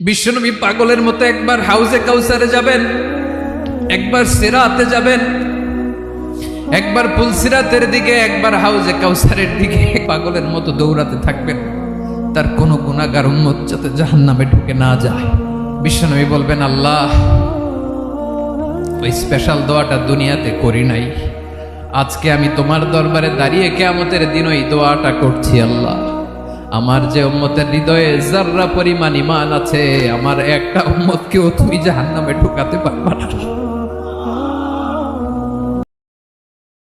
বিশ্বনবী পাগলের মতো একবার হাউজে কাউসারে যাবেন, একবার সিরাতে যাবেন, একবার পুলসিরাতের দিকে, একবার হাউজে কাউসারের দিকে পাগলের মতো দৌড়াতে থাকবেন। তার কোনো গুনাহগার উম্মত যাতে জাহান্নামে ঢুকে না যায়। বিশ্বনবী বলবেন, আল্লাহ, ওই স্পেশাল দোয়াটা দুনিয়াতে করি নাই, আজকে আমি তোমার দরবারে দাঁড়িয়ে কিয়ামতের দিন ওই দোয়াটা করছি। আল্লাহ, আমার যে উম্মতের হৃদয়ে যাররা পরিমাণ ঈমান আছে, আমার একটা উম্মতকেও তুমি জাহান্নামে ঢুকাতে পারবা না।